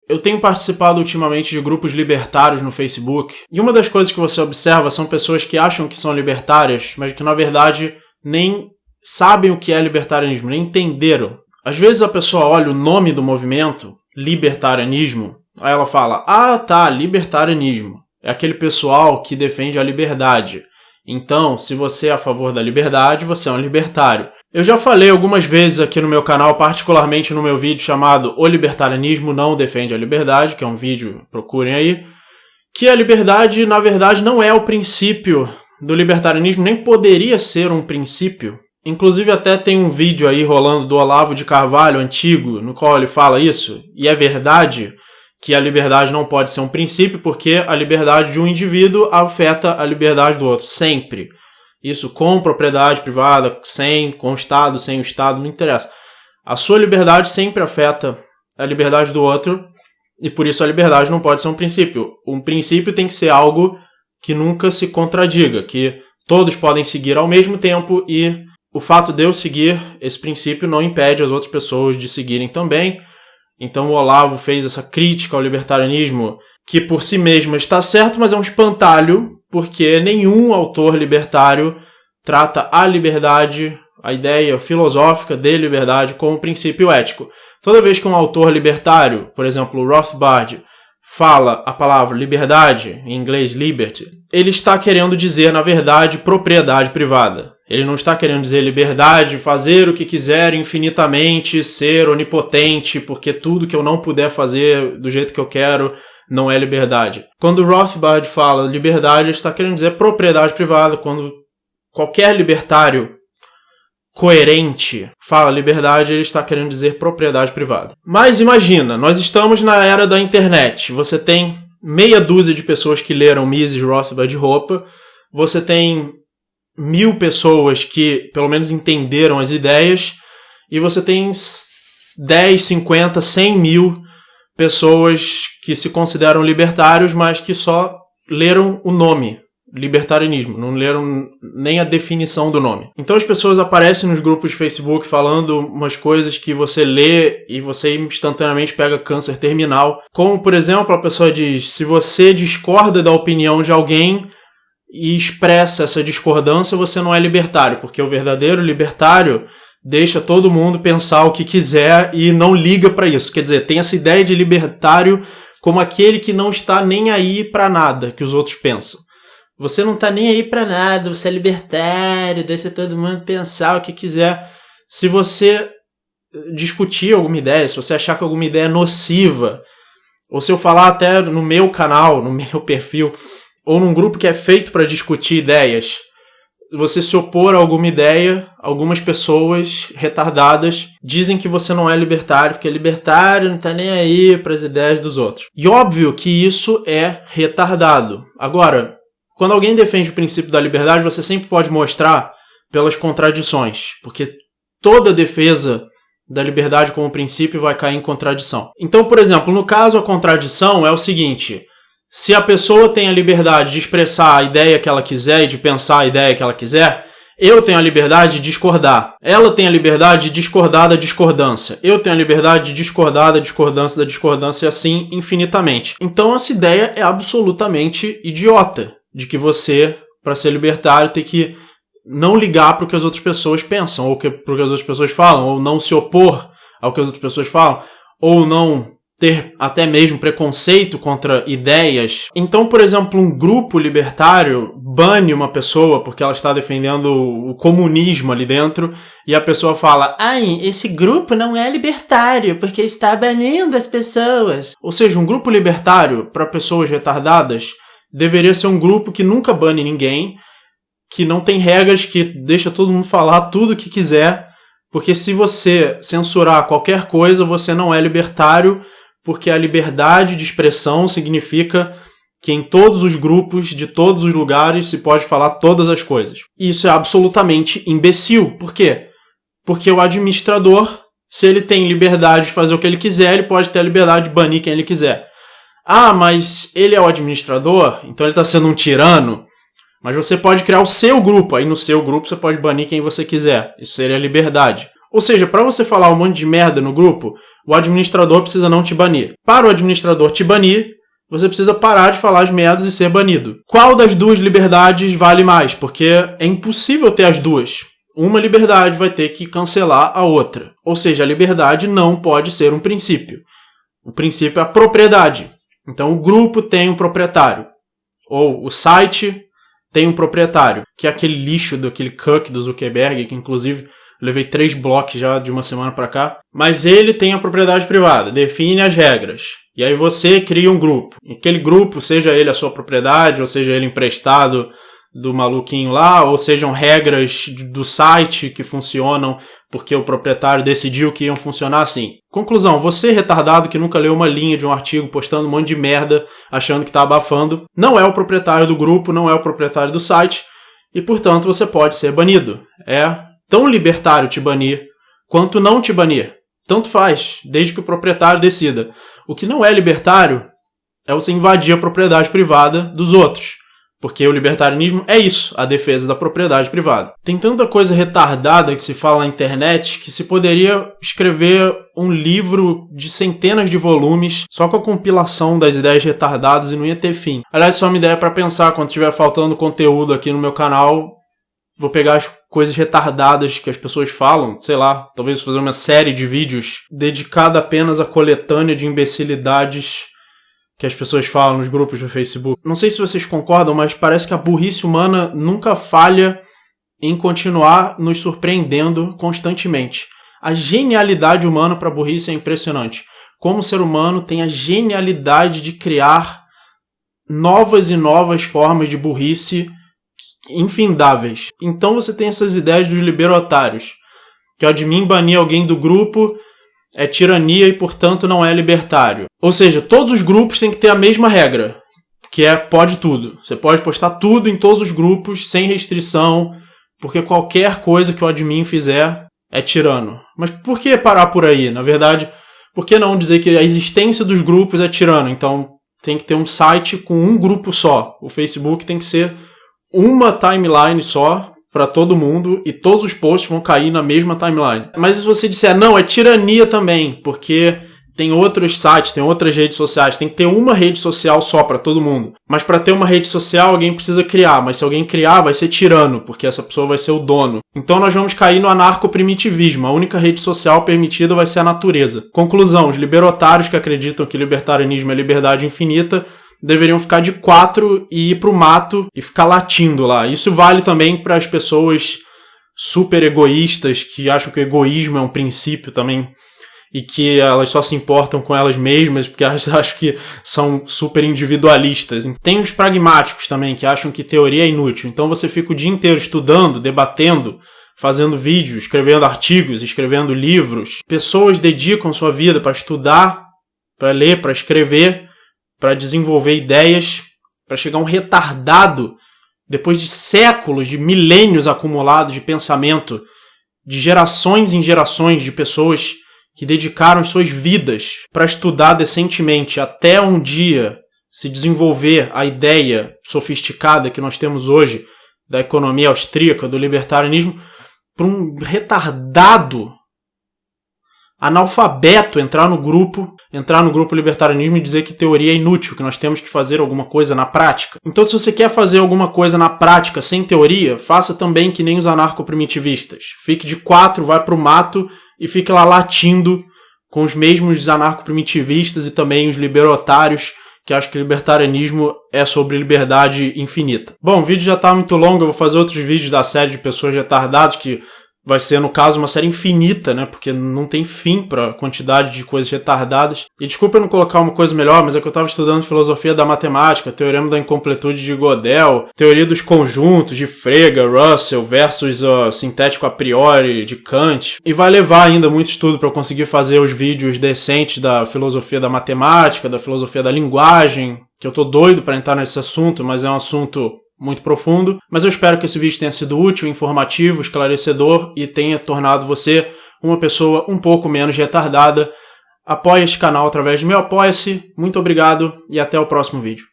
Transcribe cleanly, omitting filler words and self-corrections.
Eu tenho participado ultimamente de grupos libertários no Facebook, e uma das coisas que você observa são pessoas que acham que são libertárias, mas que na verdade nem sabem o que é libertarianismo, nem entenderam. Às vezes a pessoa olha o nome do movimento, libertarianismo, aí ela fala, libertarianismo. É aquele pessoal que defende a liberdade. Então, se você é a favor da liberdade, você é um libertário. Eu já falei algumas vezes aqui no meu canal, particularmente no meu vídeo chamado O Libertarianismo Não Defende a Liberdade, que é um vídeo, procurem aí, que a liberdade, na verdade, não é o princípio do libertarianismo, nem poderia ser um princípio. Inclusive até tem um vídeo aí rolando do Olavo de Carvalho, antigo, no qual ele fala isso, e é verdade que a liberdade não pode ser um princípio, porque a liberdade de um indivíduo afeta a liberdade do outro, sempre. Isso com propriedade privada, com o Estado, sem o Estado, não interessa. A sua liberdade sempre afeta a liberdade do outro, e por isso a liberdade não pode ser um princípio. Um princípio tem que ser algo que nunca se contradiga, que todos podem seguir ao mesmo tempo, e o fato de eu seguir esse princípio não impede as outras pessoas de seguirem também. Então o Olavo fez essa crítica ao libertarianismo, que por si mesmo está certo, mas é um espantalho, porque nenhum autor libertário trata a liberdade, a ideia filosófica de liberdade, como princípio ético. Toda vez que um autor libertário, por exemplo, o Rothbard, fala a palavra liberdade, em inglês liberty, ele está querendo dizer, na verdade, propriedade privada. Ele não está querendo dizer liberdade, fazer o que quiser infinitamente, ser onipotente, porque tudo que eu não puder fazer do jeito que eu quero não é liberdade. Quando o Rothbard fala liberdade, ele está querendo dizer propriedade privada. Quando qualquer libertário coerente fala liberdade, ele está querendo dizer propriedade privada. Mas imagina, nós estamos na era da internet. Você tem meia dúzia de pessoas que leram Mises, Rothbard e Hoppe. Você tem 1000 pessoas que pelo menos entenderam as ideias. E você tem 10, 50, 100 mil pessoas que se consideram libertários, mas que só leram o nome, libertarianismo, não leram nem a definição do nome. Então as pessoas aparecem nos grupos de Facebook falando umas coisas que você lê e você instantaneamente pega câncer terminal. Como, por exemplo, a pessoa diz, se você discorda da opinião de alguém e expressa essa discordância, você não é libertário, porque o verdadeiro libertário deixa todo mundo pensar o que quiser e não liga para isso. Quer dizer, tem essa ideia de libertário como aquele que não está nem aí para nada que os outros pensam. Você não está nem aí para nada, você é libertário, deixa todo mundo pensar o que quiser. Se você discutir alguma ideia, se você achar que alguma ideia é nociva, ou se eu falar até no meu canal, no meu perfil, ou num grupo que é feito para discutir ideias, você se opor a alguma ideia, algumas pessoas retardadas dizem que você não é libertário, porque libertário não está nem aí para as ideias dos outros. E óbvio que isso é retardado. Agora, quando alguém defende o princípio da liberdade, você sempre pode mostrar pelas contradições, porque toda defesa da liberdade como princípio vai cair em contradição. Então, por exemplo, no caso a contradição é o seguinte: se a pessoa tem a liberdade de expressar a ideia que ela quiser e de pensar a ideia que ela quiser, eu tenho a liberdade de discordar. Ela tem a liberdade de discordar da discordância. Eu tenho a liberdade de discordar da discordância e assim infinitamente. Então essa ideia é absolutamente idiota, de que você, para ser libertário, tem que não ligar para o que as outras pessoas pensam, ou para o que as outras pessoas falam, ou não se opor ao que as outras pessoas falam, ou não ter até mesmo preconceito contra ideias. Então, por exemplo, um grupo libertário bane uma pessoa porque ela está defendendo o comunismo ali dentro, e a pessoa fala, esse grupo não é libertário porque está banindo as pessoas. Ou seja, um grupo libertário para pessoas retardadas deveria ser um grupo que nunca bane ninguém, que não tem regras, que deixa todo mundo falar tudo o que quiser, porque se você censurar qualquer coisa, você não é libertário, porque a liberdade de expressão significa que em todos os grupos, de todos os lugares, se pode falar todas as coisas. E isso é absolutamente imbecil. Por quê? Porque o administrador, se ele tem liberdade de fazer o que ele quiser, ele pode ter a liberdade de banir quem ele quiser. Mas ele é o administrador, então ele está sendo um tirano. Mas você pode criar o seu grupo, aí no seu grupo você pode banir quem você quiser. Isso seria liberdade. Ou seja, para você falar um monte de merda no grupo, o administrador precisa não te banir. Para o administrador te banir, você precisa parar de falar as merdas e ser banido. Qual das duas liberdades vale mais? Porque é impossível ter as duas. Uma liberdade vai ter que cancelar a outra. Ou seja, a liberdade não pode ser um princípio. O princípio é a propriedade. Então o grupo tem um proprietário. Ou o site tem um proprietário. Que é aquele lixo daquele cuck do Zuckerberg, que inclusive levei 3 blocos já de uma semana para cá. Mas ele tem a propriedade privada, define as regras. E aí você cria um grupo. E aquele grupo, seja ele a sua propriedade, ou seja ele emprestado do maluquinho lá, ou sejam regras do site que funcionam porque o proprietário decidiu que iam funcionar assim. Conclusão, você retardado que nunca leu uma linha de um artigo postando um monte de merda, achando que tá abafando, não é o proprietário do grupo, não é o proprietário do site, e portanto você pode ser banido. É tão libertário te banir quanto não te banir. Tanto faz, desde que o proprietário decida. O que não é libertário é você invadir a propriedade privada dos outros. Porque o libertarianismo é isso, a defesa da propriedade privada. Tem tanta coisa retardada que se fala na internet que se poderia escrever um livro de centenas de volumes só com a compilação das ideias retardadas e não ia ter fim. Aliás, só uma ideia para pensar quando estiver faltando conteúdo aqui no meu canal. Vou pegar as coisas retardadas que as pessoas falam, sei lá, talvez fazer uma série de vídeos dedicada apenas à coletânea de imbecilidades que as pessoas falam nos grupos do Facebook. Não sei se vocês concordam, mas parece que a burrice humana nunca falha em continuar nos surpreendendo constantemente. A genialidade humana para a burrice é impressionante. Como o ser humano tem a genialidade de criar novas e novas formas de burrice infindáveis. Então você tem essas ideias dos liberotários, que o admin banir alguém do grupo é tirania e, portanto, não é libertário. Ou seja, todos os grupos têm que ter a mesma regra, que é pode tudo. Você pode postar tudo em todos os grupos, sem restrição, porque qualquer coisa que o admin fizer é tirano. Mas por que parar por aí? Na verdade, por que não dizer que a existência dos grupos é tirano? Então, tem que ter um site com um grupo só. O Facebook tem que ser uma timeline só para todo mundo e todos os posts vão cair na mesma timeline. Mas se você disser, não, é tirania também, porque tem outros sites, tem outras redes sociais, tem que ter uma rede social só para todo mundo. Mas para ter uma rede social, alguém precisa criar, mas se alguém criar, vai ser tirano, porque essa pessoa vai ser o dono. Então nós vamos cair no anarcoprimitivismo. A única rede social permitida vai ser a natureza. Conclusão, os liberotários que acreditam que libertarianismo é liberdade infinita deveriam ficar de 4 e ir pro mato e ficar latindo lá. Isso vale também para as pessoas super egoístas que acham que o egoísmo é um princípio também e que elas só se importam com elas mesmas porque elas acham que são super individualistas. Tem os pragmáticos também que acham que teoria é inútil. Então você fica o dia inteiro estudando, debatendo, fazendo vídeos, escrevendo artigos, escrevendo livros. Pessoas dedicam sua vida para estudar, para ler, para escrever, para desenvolver ideias, para chegar um retardado, depois de séculos, de milênios acumulados de pensamento, de gerações em gerações de pessoas que dedicaram suas vidas para estudar decentemente, até um dia se desenvolver a ideia sofisticada que nós temos hoje da economia austríaca, do libertarianismo, para um retardado analfabeto entrar no grupo libertarianismo e dizer que teoria é inútil, que nós temos que fazer alguma coisa na prática. Então, se você quer fazer alguma coisa na prática sem teoria, faça também que nem os anarcoprimitivistas. Fique de 4, vai pro mato e fique lá latindo com os mesmos anarcoprimitivistas e também os liberotários que acham que libertarianismo é sobre liberdade infinita. Bom, o vídeo já tá muito longo, eu vou fazer outros vídeos da série de pessoas retardadas que vai ser, no caso, uma série infinita, né? Porque não tem fim para a quantidade de coisas retardadas. E desculpa eu não colocar uma coisa melhor, mas é que eu estava estudando filosofia da matemática, teorema da incompletude de Gödel, teoria dos conjuntos de Frege, Russell versus sintético a priori de Kant. E vai levar ainda muito estudo para eu conseguir fazer os vídeos decentes da filosofia da matemática, da filosofia da linguagem, que eu tô doido para entrar nesse assunto, mas é um assunto muito profundo, mas eu espero que esse vídeo tenha sido útil, informativo, esclarecedor e tenha tornado você uma pessoa um pouco menos retardada. Apoie este canal através do meu Apoia-se. Muito obrigado e até o próximo vídeo.